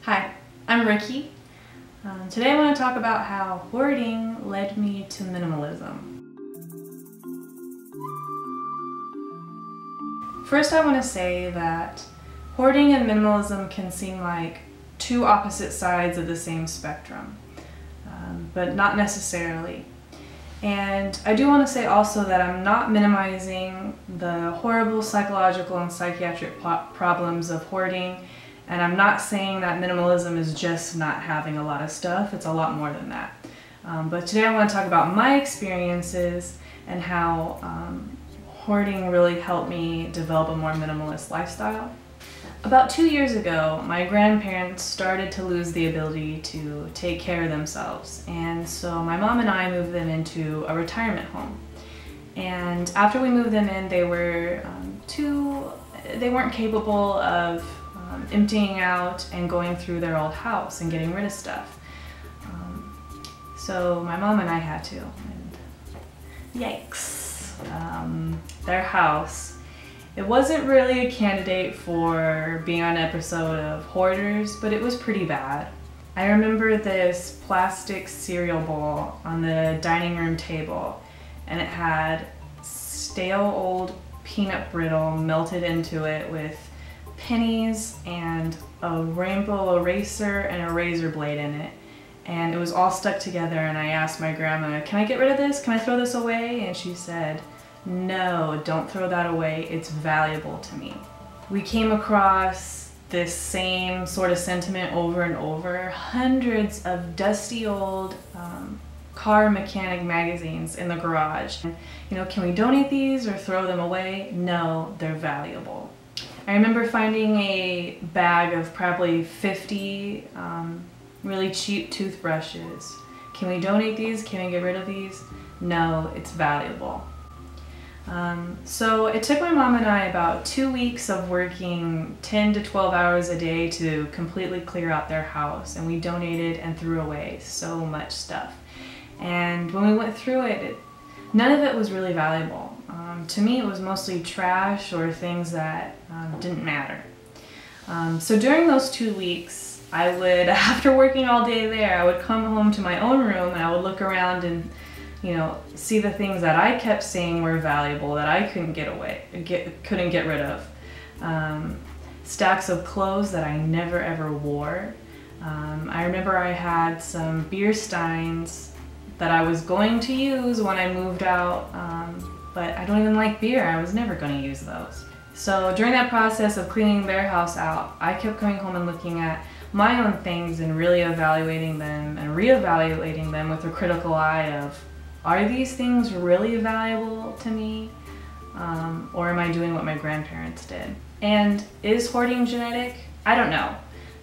Hi, I'm Ricky. Today I want to talk about how hoarding led me to minimalism. First, I want to say that hoarding and minimalism can seem like two opposite sides of the same spectrum, but not necessarily. And I do want to say also that I'm not minimizing the horrible psychological and psychiatric problems of hoarding, and I'm not saying that minimalism is just not having a lot of stuff. It's a lot more than that. But today I want to talk about my experiences and how hoarding really helped me develop a more minimalist lifestyle. About 2 years ago, my grandparents started to lose the ability to take care of themselves, and so my mom and I moved them into a retirement home. And after we moved them in, they weren't capable of emptying out and going through their old house and getting rid of stuff. So my mom and I had to, and yikes. Their house, it wasn't really a candidate for being on an episode of Hoarders, but it was pretty bad. I remember this plastic cereal bowl on the dining room table, and it had stale old peanut brittle melted into it with pennies and a rainbow eraser and a razor blade in it. And it was all stuck together, and I asked my grandma, "Can I get rid of this? Can I throw this away?" And she said, "No, don't throw that away. It's valuable to me." We came across this same sort of sentiment over and over. Hundreds of dusty old car mechanic magazines in the garage. You know, can we donate these or throw them away? No, they're valuable. I remember finding a bag of probably 50 really cheap toothbrushes. Can we donate these? Can we get rid of these? No, it's valuable. So it took my mom and I about 2 weeks of working 10 to 12 hours a day to completely clear out their house, and we donated and threw away so much stuff. And when we went through it, none of it was really valuable. To me, it was mostly trash or things that didn't matter. So during those 2 weeks, I would, after working all day there, I would come home to my own room and I would look around and, you know, see the things that I kept saying were valuable that I couldn't couldn't get rid of. Stacks of clothes that I never ever wore. I remember I had some beer steins that I was going to use when I moved out, but I don't even like beer. I was never going to use those. So during that process of cleaning their house out, I kept coming home and looking at my own things and really evaluating them and reevaluating them with a critical eye of, are these things really valuable to me? Or am I doing what my grandparents did? And is hoarding genetic? I don't know.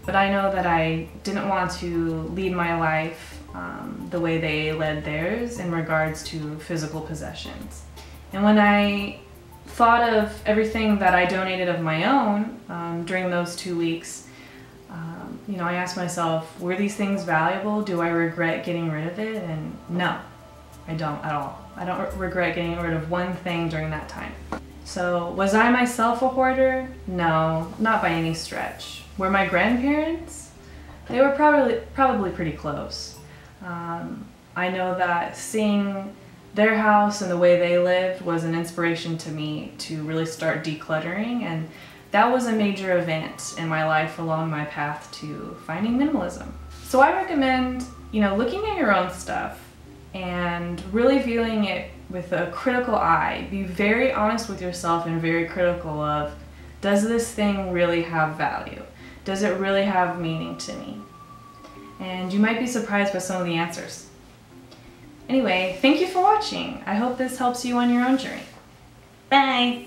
But I know that I didn't want to lead my life the way they led theirs in regards to physical possessions. And when I thought of everything that I donated of my own during those 2 weeks, you know, I asked myself, were these things valuable? Do I regret getting rid of it? And no, I don't at all. I don't regret getting rid of one thing during that time. So was I myself a hoarder? No, not by any stretch. Were my grandparents? They were probably pretty close. I know that seeing their house and the way they lived was an inspiration to me to really start decluttering, and that was a major event in my life along my path to finding minimalism. So I recommend, you know, looking at your own stuff and really viewing it with a critical eye. Be very honest with yourself and very critical of, does this thing really have value? Does it really have meaning to me? And you might be surprised by some of the answers. Anyway, thank you for watching. I hope this helps you on your own journey. Bye!